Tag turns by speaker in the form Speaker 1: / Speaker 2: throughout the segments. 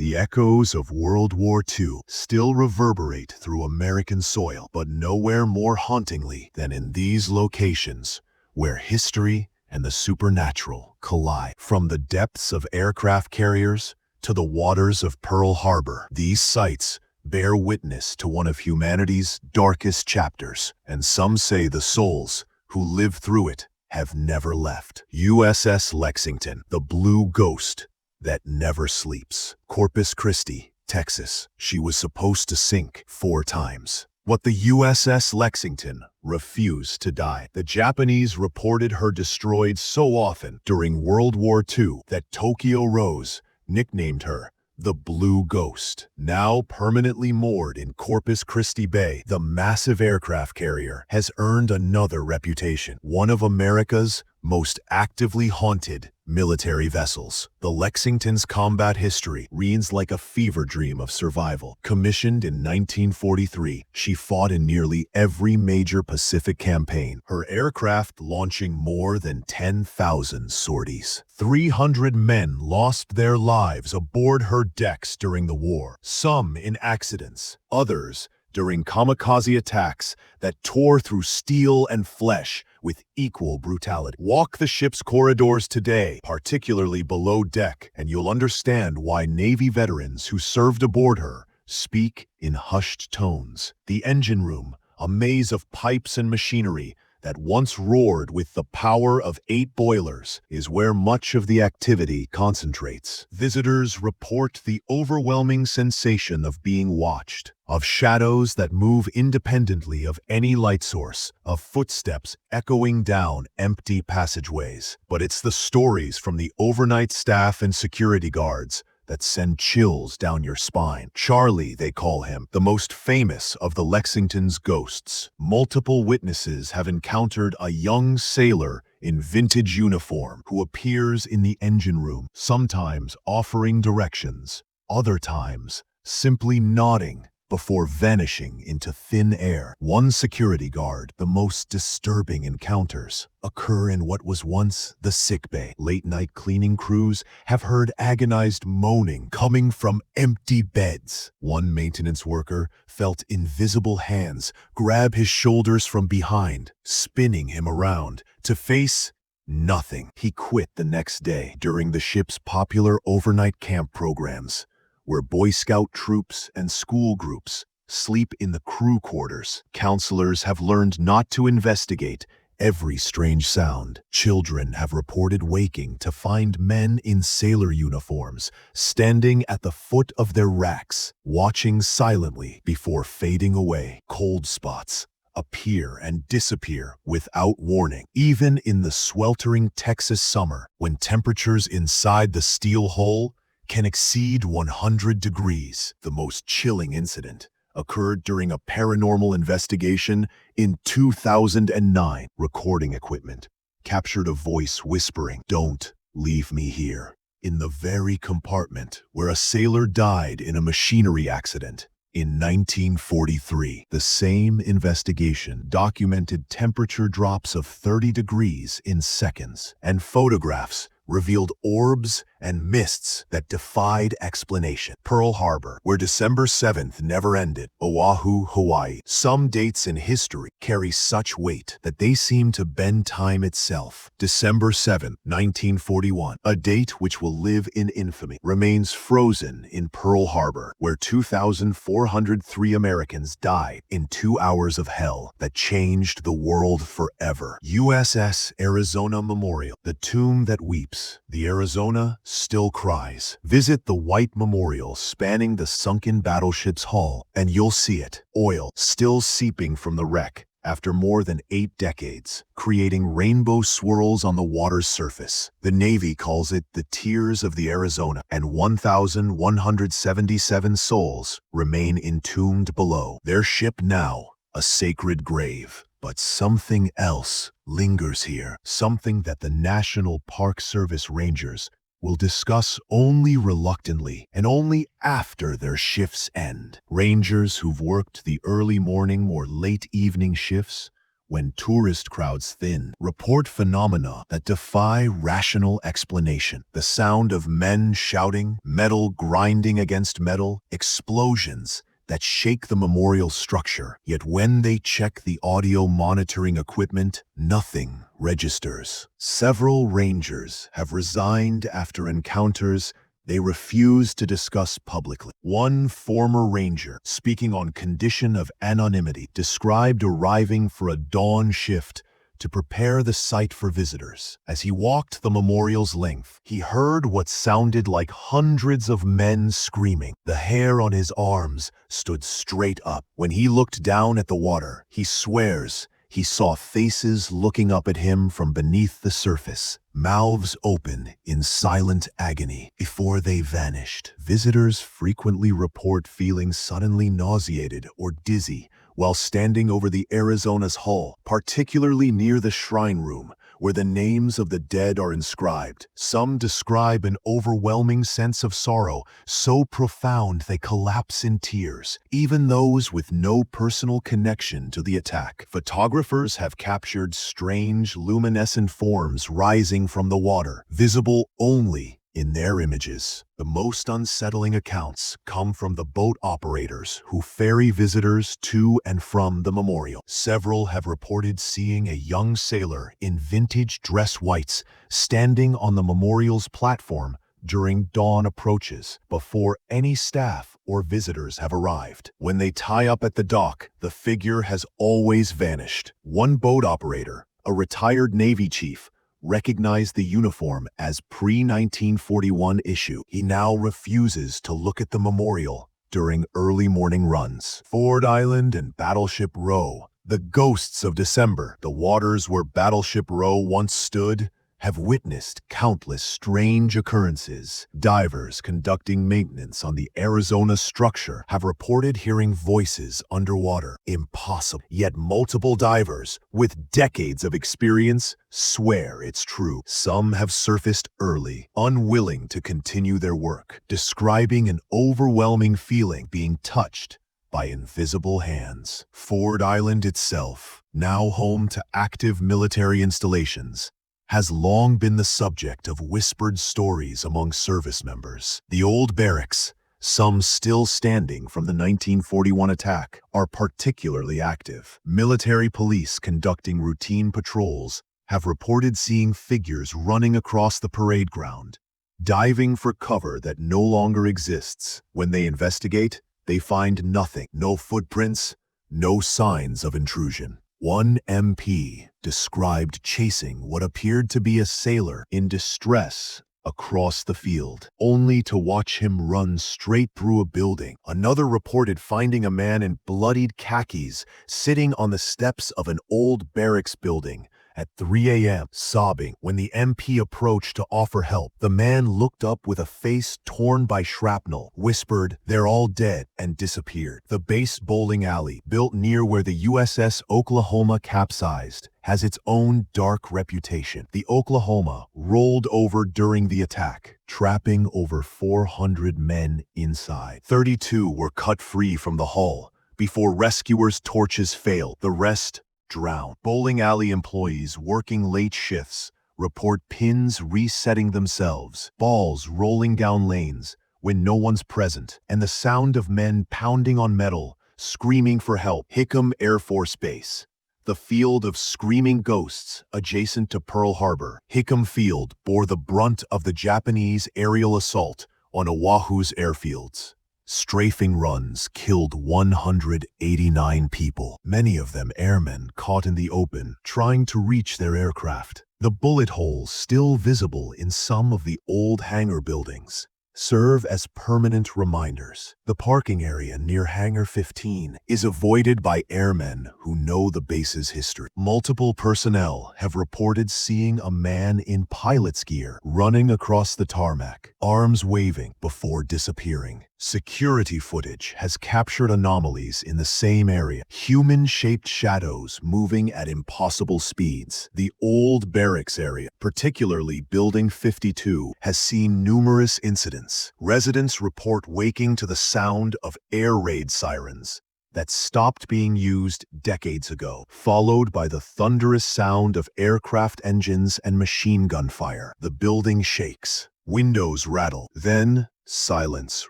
Speaker 1: The echoes of World War II still reverberate through American soil, but nowhere more hauntingly than in these locations, where history and the supernatural collide. From the depths of aircraft carriers to the waters of Pearl Harbor, these sites bear witness to one of humanity's darkest chapters, and some say the souls who lived through it have never left. USS Lexington, the blue ghost that never sleeps. Corpus Christi, Texas. She was supposed to sink 4 times. But the USS Lexington refused to die. The Japanese reported her destroyed so often during World War II that Tokyo Rose nicknamed her the Blue Ghost. Now permanently moored in Corpus Christi Bay, the massive aircraft carrier has earned another reputation, one of America's most actively haunted military vessels. The Lexington's combat history reads like a fever dream of survival. Commissioned in 1943, she fought in nearly every major Pacific campaign, her aircraft launching more than 10,000 sorties. 300 men lost their lives aboard her decks during the war, some in accidents, others during kamikaze attacks that tore through steel and flesh with equal brutality. Walk the ship's corridors today, particularly below deck, and you'll understand why Navy veterans who served aboard her speak in hushed tones. The engine room, a maze of pipes and machinery that once roared with the power of 8 boilers, is where much of the activity concentrates. Visitors report the overwhelming sensation of being watched, of shadows that move independently of any light source, of footsteps echoing down empty passageways. But it's the stories from the overnight staff and security guards that send chills down your spine. Charlie, they call him, the most famous of the Lexington's ghosts. Multiple witnesses have encountered a young sailor in vintage uniform who appears in the engine room, sometimes offering directions, other times simply nodding before vanishing into thin air. One security guard, the most disturbing encounters occur in what was once the sickbay. Late-night cleaning crews have heard agonized moaning coming from empty beds. One maintenance worker felt invisible hands grab his shoulders from behind, spinning him around to face nothing. He quit the next day during the ship's popular overnight camp programs, where Boy Scout troops and school groups sleep in the crew quarters. Counselors have learned not to investigate every strange sound. Children have reported waking to find men in sailor uniforms standing at the foot of their racks, watching silently before fading away. Cold spots appear and disappear without warning. Even in the sweltering Texas summer, when temperatures inside the steel hull can exceed 100 degrees. The most chilling incident occurred during a paranormal investigation in 2009. Recording equipment captured a voice whispering, "Don't leave me here," in the very compartment where a sailor died in a machinery accident in 1943. The same investigation documented temperature drops of 30 degrees in seconds, and photographs revealed orbs and mists that defied explanation. Pearl Harbor, where December 7th never ended. Oahu, Hawaii. Some dates in history carry such weight that they seem to bend time itself. December 7th, 1941, a date which will live in infamy, remains frozen in Pearl Harbor, where 2,403 Americans died in 2 hours of hell that changed the world forever. USS Arizona Memorial, the tomb that weeps. The Arizona still cries. Visit the white memorial spanning the sunken battleship's hull, and you'll see it. Oil still seeping from the wreck after more than 8 decades, creating rainbow swirls on the water's surface. The Navy calls it the Tears of the Arizona, and 1,177 souls remain entombed below. Their ship now a sacred grave. But something else lingers here, something that the National Park Service Rangers will discuss only reluctantly and only after their shifts end. Rangers who've worked the early morning or late evening shifts when tourist crowds thin, report phenomena that defy rational explanation. The sound of men shouting, metal grinding against metal, explosions that shake the memorial structure. Yet when they check the audio monitoring equipment, nothing registers. Several rangers have resigned after encounters they refuse to discuss publicly. One former ranger, speaking on condition of anonymity, described arriving for a dawn shift to prepare the site for visitors. As he walked the memorial's length, he heard what sounded like hundreds of men screaming. The hair on his arms stood straight up. When he looked down at the water, he swears he saw faces looking up at him from beneath the surface, mouths open in silent agony before they vanished. Visitors frequently report feeling suddenly nauseated or dizzy while standing over the Arizona's hull, particularly near the shrine room, where the names of the dead are inscribed. Some describe an overwhelming sense of sorrow, so profound they collapse in tears, even those with no personal connection to the attack. Photographers have captured strange, luminescent forms rising from the water, visible only in their images. The most unsettling accounts come from the boat operators who ferry visitors to and from the memorial. Several have reported seeing a young sailor in vintage dress whites standing on the memorial's platform during dawn approaches, before any staff or visitors have arrived. When they tie up at the dock, the figure has always vanished. One boat operator, a retired Navy chief, recognized the uniform as pre-1941 issue. He now refuses to look at the memorial during early morning runs. Ford Island and Battleship Row, the ghosts of December. The waters where Battleship Row once stood have witnessed countless strange occurrences. Divers conducting maintenance on the Arizona structure have reported hearing voices underwater. Impossible. Yet multiple divers with decades of experience swear it's true. Some have surfaced early, unwilling to continue their work, describing an overwhelming feeling being touched by invisible hands. Ford Island itself, now home to active military installations, has long been the subject of whispered stories among service members. The old barracks, some still standing from the 1941 attack, are particularly active. Military police conducting routine patrols have reported seeing figures running across the parade ground, diving for cover that no longer exists. When they investigate, they find nothing, no footprints, no signs of intrusion. One MP described chasing what appeared to be a sailor in distress across the field, only to watch him run straight through a building. Another reported finding a man in bloodied khakis sitting on the steps of an old barracks building at 3 a.m., sobbing. When the MP approached to offer help, the man looked up with a face torn by shrapnel, whispered, "They're all dead," and disappeared. The base bowling alley, built near where the USS Oklahoma capsized, has its own dark reputation. The Oklahoma rolled over during the attack, trapping over 400 men inside. 32 were cut free from the hull before rescuers' torches failed. The rest drowned. Bowling alley employees working late shifts report pins resetting themselves, balls rolling down lanes when no one's present, and the sound of men pounding on metal, screaming for help. Hickam Air Force Base, the field of screaming ghosts adjacent to Pearl Harbor. Hickam Field bore the brunt of the Japanese aerial assault on Oahu's airfields. Strafing runs killed 189 people, many of them airmen caught in the open trying to reach their aircraft. The bullet holes still visible in some of the old hangar buildings serve as permanent reminders. The parking area near Hangar 15 is avoided by airmen who know the base's history. Multiple personnel have reported seeing a man in pilot's gear running across the tarmac, arms waving before disappearing. Security footage has captured anomalies in the same area, human-shaped shadows moving at impossible speeds. The old barracks area, particularly Building 52, has seen numerous incidents. Residents report waking to the sound of air raid sirens that stopped being used decades ago, followed by the thunderous sound of aircraft engines and machine gun fire. The building shakes, windows rattle, then silence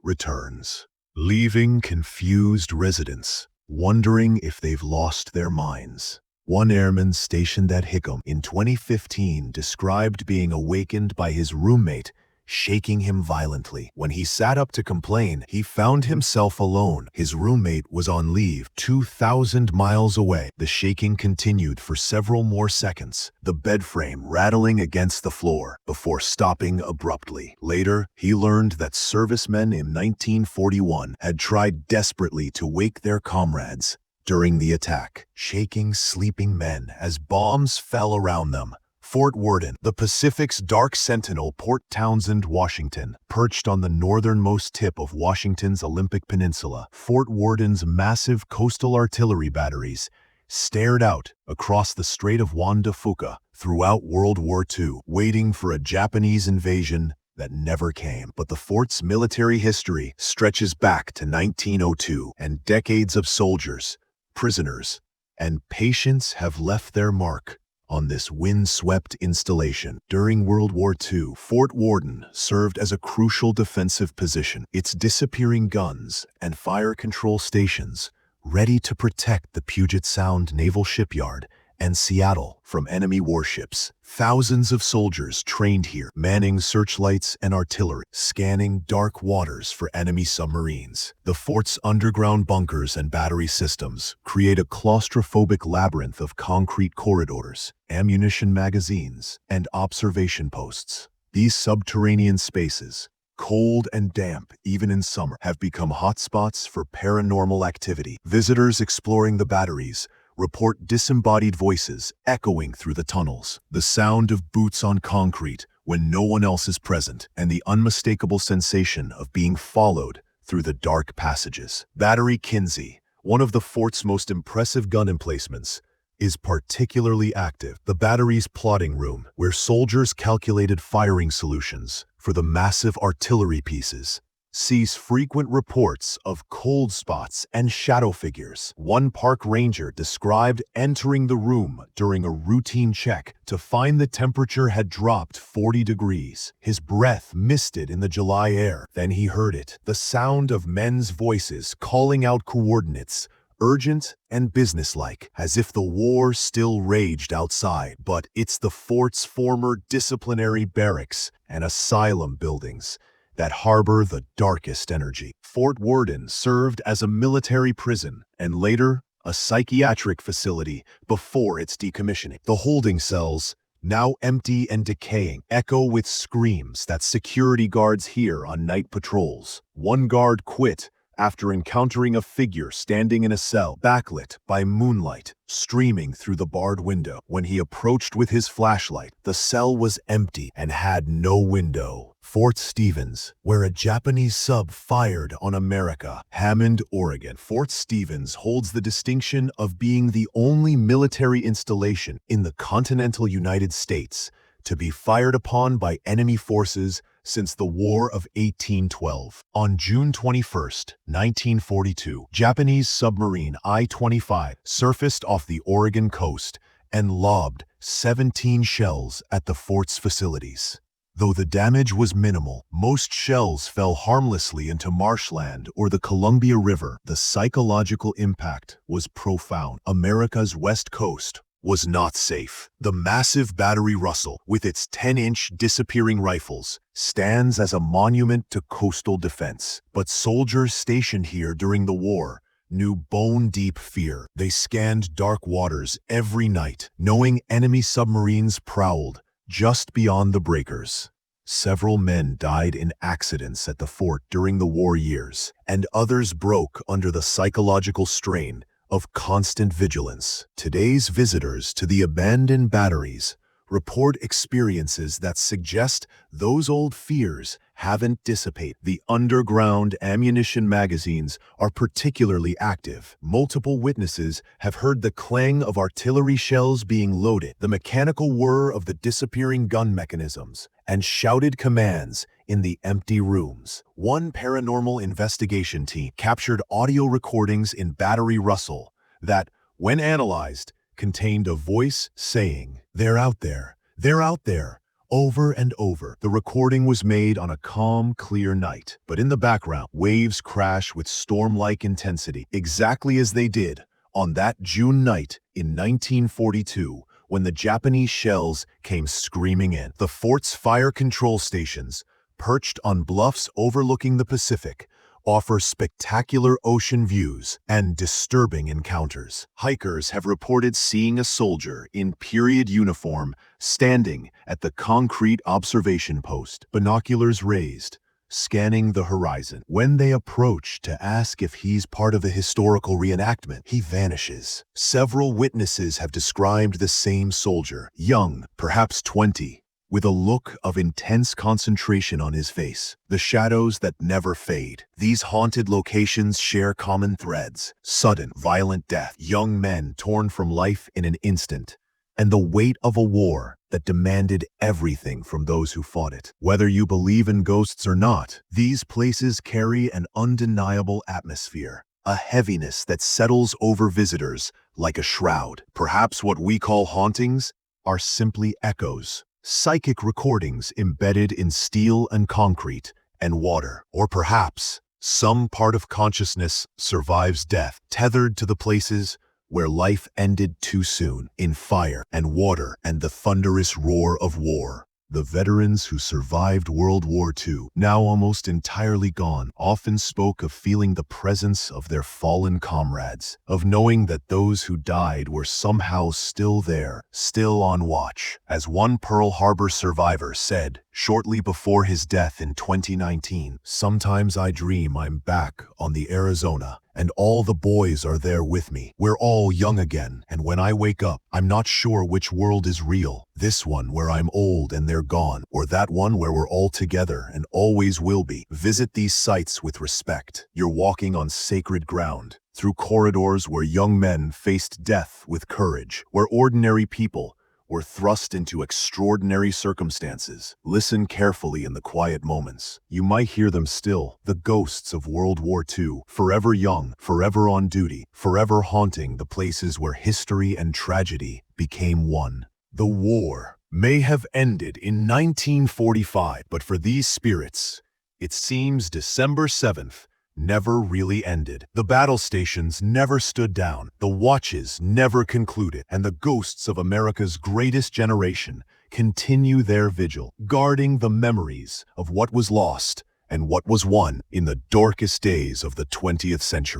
Speaker 1: returns, leaving confused residents, wondering if they've lost their minds. One airman stationed at Hickam in 2015 described being awakened by his roommate shaking him violently. When he sat up to complain, he found himself alone. His roommate was on leave 2,000 miles away. The shaking continued for several more seconds, the bed frame rattling against the floor before stopping abruptly. Later, he learned that servicemen in 1941 had tried desperately to wake their comrades during the attack, shaking sleeping men as bombs fell around them. Fort Worden, the Pacific's dark sentinel, Port Townsend, Washington, perched on the northernmost tip of Washington's Olympic Peninsula. Fort Worden's massive coastal artillery batteries stared out across the Strait of Juan de Fuca throughout World War II, waiting for a Japanese invasion that never came. But the fort's military history stretches back to 1902, and decades of soldiers, prisoners, and patience have left their mark on this windswept installation. During World War II, Fort Worden served as a crucial defensive position, its disappearing guns and fire control stations ready to protect the Puget Sound Naval Shipyard and Seattle from enemy warships. Thousands of soldiers trained here, manning searchlights and artillery, scanning dark waters for enemy submarines. The fort's underground bunkers and battery systems create a claustrophobic labyrinth of concrete corridors, ammunition magazines, and observation posts. These subterranean spaces, cold and damp even in summer, have become hotspots for paranormal activity. Visitors exploring the batteries report disembodied voices echoing through the tunnels, the sound of boots on concrete when no one else is present, and the unmistakable sensation of being followed through the dark passages. Battery Kinsey, one of the fort's most impressive gun emplacements, is particularly active. The battery's plotting room, where soldiers calculated firing solutions for the massive artillery pieces, sees frequent reports of cold spots and shadow figures. One park ranger described entering the room during a routine check to find the temperature had dropped 40 degrees. His breath misted in the July air. Then he heard it, the sound of men's voices calling out coordinates, urgent and businesslike, as if the war still raged outside. But it's the fort's former disciplinary barracks and asylum buildings that harbor the darkest energy. Fort Worden served as a military prison and later a psychiatric facility before its decommissioning. The holding cells, now empty and decaying, echo with screams that security guards hear on night patrols. One guard quit after encountering a figure standing in a cell, backlit by moonlight streaming through the barred window. When he approached with his flashlight, the cell was empty and had no window. Fort Stevens, where a Japanese sub fired on America. Hammond, Oregon. Fort Stevens holds the distinction of being the only military installation in the continental United States to be fired upon by enemy forces since the War of 1812. On June 21, 1942, Japanese submarine I-25 surfaced off the Oregon coast and lobbed 17 shells at the fort's facilities. Though the damage was minimal, most shells fell harmlessly into marshland or the Columbia River. The psychological impact was profound. America's west coast was not safe. The massive Battery Russell, with its 10-inch disappearing rifles, stands as a monument to coastal defense. But soldiers stationed here during the war knew bone-deep fear. They scanned dark waters every night, knowing enemy submarines prowled just beyond the breakers. Several men died in accidents at the fort during the war years, and others broke under the psychological strain of constant vigilance. Today's visitors to the abandoned batteries report experiences that suggest those old fears haven't dissipated. The underground ammunition magazines are particularly active. Multiple witnesses have heard the clang of artillery shells being loaded, the mechanical whir of the disappearing gun mechanisms, and shouted commands in the empty rooms. One paranormal investigation team captured audio recordings in Battery Russell that, when analyzed, contained a voice saying, "They're out there. They're out there." Over and over. The recording was made on a calm, clear night, but in the background, waves crash with storm-like intensity, exactly as they did on that June night in 1942, when the Japanese shells came screaming in. The fort's fire control stations, perched on bluffs overlooking the Pacific, offer spectacular ocean views and disturbing encounters. Hikers have reported seeing a soldier in period uniform standing at the concrete observation post, binoculars raised, scanning the horizon. When they approach to ask if he's part of a historical reenactment, he vanishes. Several witnesses have described the same soldier, young, perhaps 20, with a look of intense concentration on his face, the shadows that never fade. These haunted locations share common threads: sudden, violent death, young men torn from life in an instant, and the weight of a war that demanded everything from those who fought it. Whether you believe in ghosts or not, these places carry an undeniable atmosphere, a heaviness that settles over visitors like a shroud. Perhaps what we call hauntings are simply echoes, psychic recordings embedded in steel and concrete and water. Or perhaps some part of consciousness survives death, tethered to the places where life ended too soon, in fire and water and the thunderous roar of war. The veterans who survived World War II, now almost entirely gone, often spoke of feeling the presence of their fallen comrades, of knowing that those who died were somehow still there, still on watch. As one Pearl Harbor survivor said shortly before his death in 2019, "Sometimes I dream I'm back on the Arizona, and all the boys are there with me. We're all young again, and when I wake up, I'm not sure which world is real. This one where I'm old and they're gone, or that one where we're all together and always will be." Visit these sites with respect. You're walking on sacred ground, through corridors where young men faced death with courage, where ordinary people were thrust into extraordinary circumstances. Listen carefully in the quiet moments. You might hear them still, the ghosts of World War II, forever young, forever on duty, forever haunting the places where history and tragedy became one. The war may have ended in 1945, but for these spirits, it seems December 7th never really ended. The battle stations never stood down, the watches never concluded, and the ghosts of America's greatest generation continue their vigil, guarding the memories of what was lost and what was won in the darkest days of the 20th century.